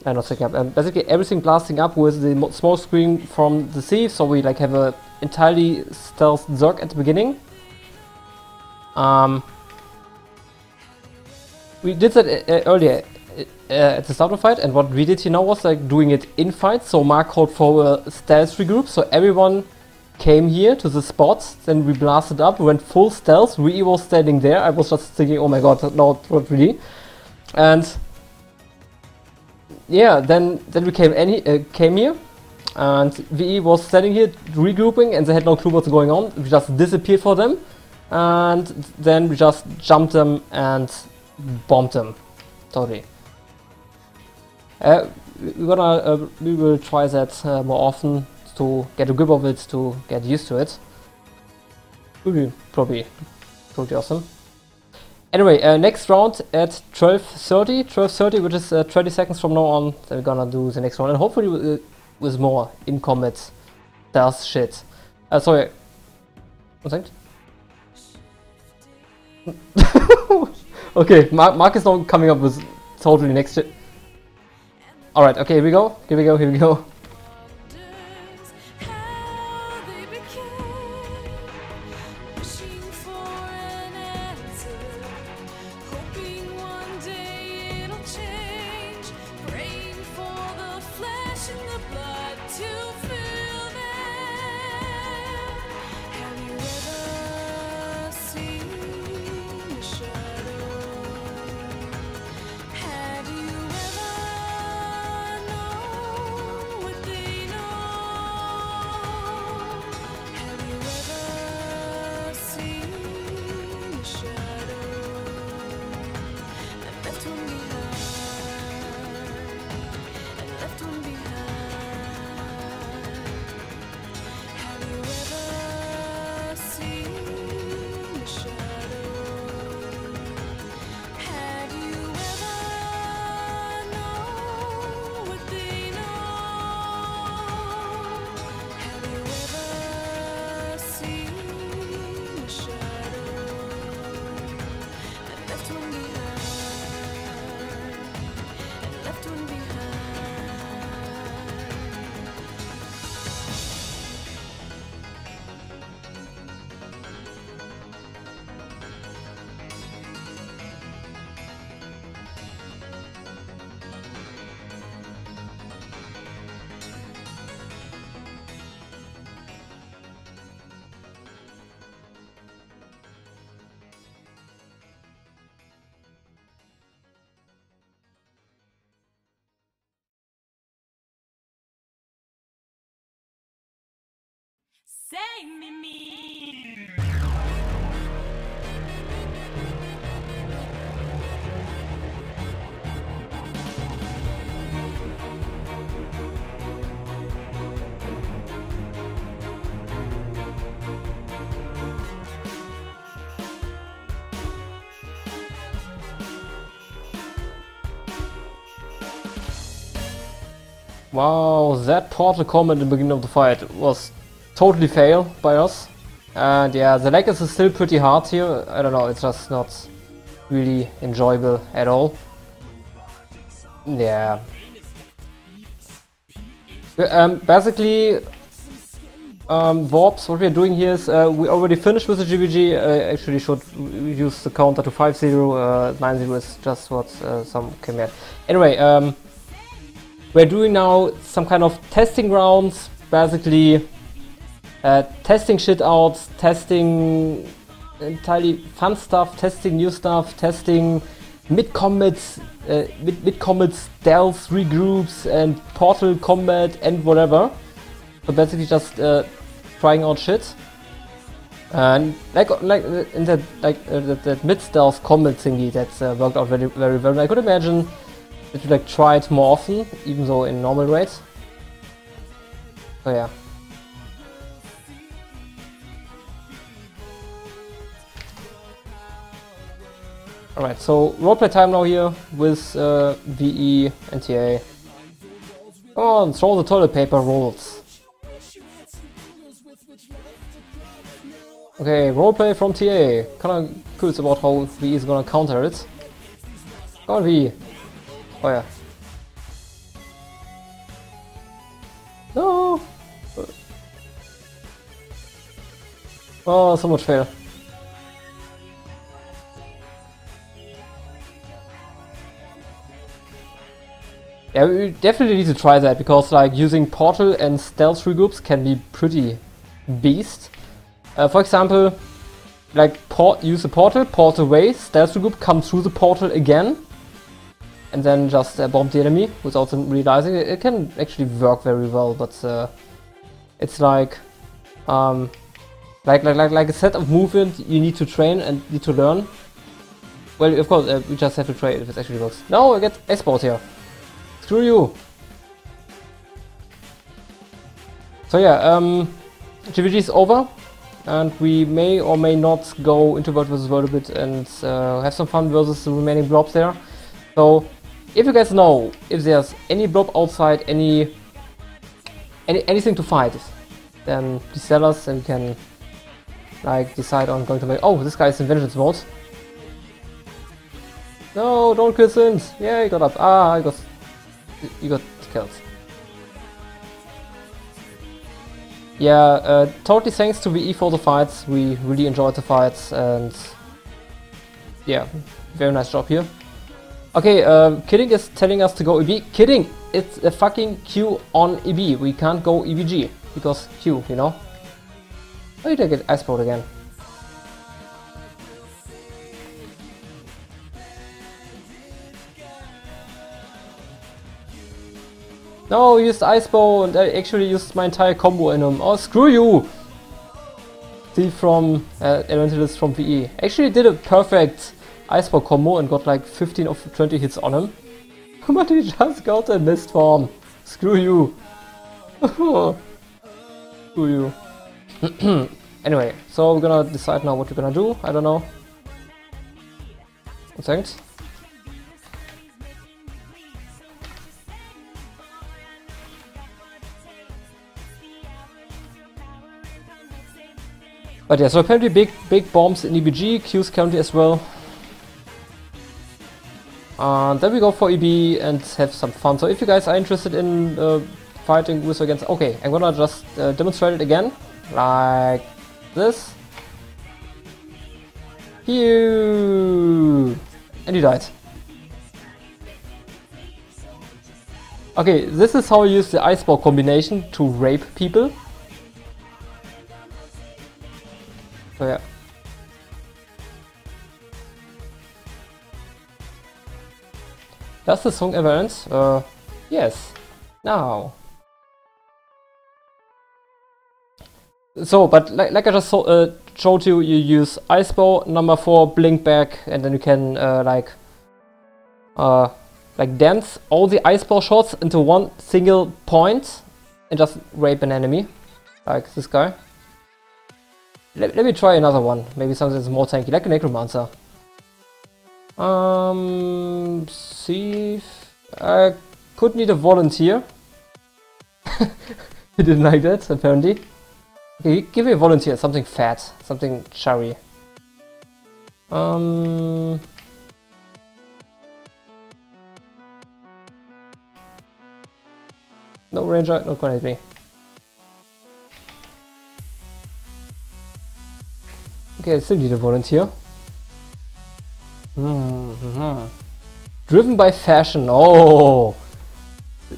Not stacking up. Basically everything blasting up with the smoke screen from the sea. So we like have a entirely stealth Zerg at the beginning. We did that earlier at the start of the fight, and what we did here now was like doing it in fight. So Mark called for a stealth regroup, so everyone came here to the spots, then we blasted up, we went full stealth. Rui was standing there. I was just thinking, oh my god, no, not really. And yeah, then we came here, and VE was standing here regrouping, and they had no clue what's going on. We just disappeared for them, and then we just jumped them and bombed them. Totally. We will try that more often to get a grip of it, to get used to it. Will be probably totally awesome. Anyway, next round at 12:30, which is 30 seconds from now on. Then we're gonna do the next round, and hopefully with more in combat stealth shit. Sorry. 1 second. Okay, Mark is now coming up with totally next shit. Alright, okay, here we go. Say me. Wow, that portal comment in the beginning of the fight was totally fail by us. And yeah, the lag is still pretty hard here. I don't know, it's just not really enjoyable at all. Yeah. Basically, Warps, what we're doing here is we already finished with the GvG. Actually should use the counter to 5-0, 9-0 is just what some came at. Anyway, we're doing now some kind of testing rounds, basically testing shit out, testing entirely fun stuff, testing new stuff, testing mid-combat stealth regroups and portal combat and whatever. So basically just trying out shit. And like in that mid-stealth combat thingy that's worked out very well. And I could imagine that you like try it more often, even though in normal rates. So yeah. Alright, so roleplay time now here with VE and TA. Come on, throw the toilet paper rolls. Okay, roleplay from TA. Kinda curious about how VE is gonna counter it. Come on, VE. Oh yeah. No! Oh, so much fail. Yeah, we definitely need to try that, because like using portal and stealth regroups can be pretty beast. For example, like use the portal, port away, stealth regroup, come through the portal again, and then just bomb the enemy without them realizing it. It can actually work very well, but it's like a set of movement you need to train and need to learn. Well, of course, we just have to try it if it actually works. Now I get export here. Screw you! So yeah, GvG is over, and we may or may not go into World vs. World a bit and have some fun versus the remaining blobs there. So, if you guys know if there's any blob outside, anything to fight, then please tell us and we can like decide on going to make. Oh, this guy is in vengeance mode. No, don't kill Sins! Yeah, he got up. Ah, you got killed. Yeah, totally thanks to VE for the fights. We really enjoyed the fights, and yeah, very nice job here. Okay, Kidding is telling us to go EB. Kidding! It's a fucking Q on EB. We can't go EBG because Q, you know. Oh, you did get Iceboat again. No, he used Ice Bow and I actually used my entire combo in him. Oh, screw you! Thief from Elementalist from VE. Actually did a perfect Ice Bow combo and got like 15 of 20 hits on him. But he just got a mist form. Screw you. Screw you. Anyway, so we're gonna decide now what we're gonna do. I don't know. Thanks. But yeah, so apparently big bombs in EBG, Q's currently as well. Then we go for EB and have some fun. So if you guys are interested in fighting with or against, okay, I'm gonna just demonstrate it again, like this. Phew! And he died. Okay, this is how you use the Ice Ball combination to rape people. So yeah. Does the song ever end? Yes. Now. So, but like I just showed you, you use Ice Bow, number 4, blink back, and then you can like dance all the Ice Bow shots into one single point and just rape an enemy, like this guy. Let me try another one, maybe something that's more tanky, like a Necromancer. See if I could need a volunteer. He didn't like that, apparently. Okay, give me a volunteer, something fat, something cherry. No ranger, no connect me. Okay, I still need a volunteer. Driven by fashion. Oh,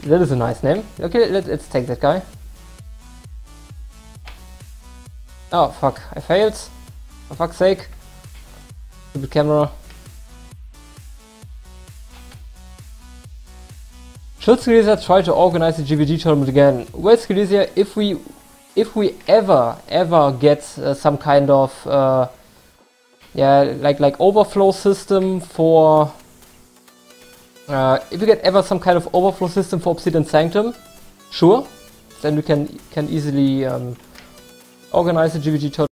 that is a nice name. Okay, let's take that guy. Oh fuck, I failed. For fuck's sake. Stupid camera. Should Skelesia try to organize the GvG tournament again? Well, Skelesia, if we ever get some kind of yeah, like overflow system for if we get ever some kind of overflow system for Obsidian Sanctum, sure, then we can easily organize the GvG tournament.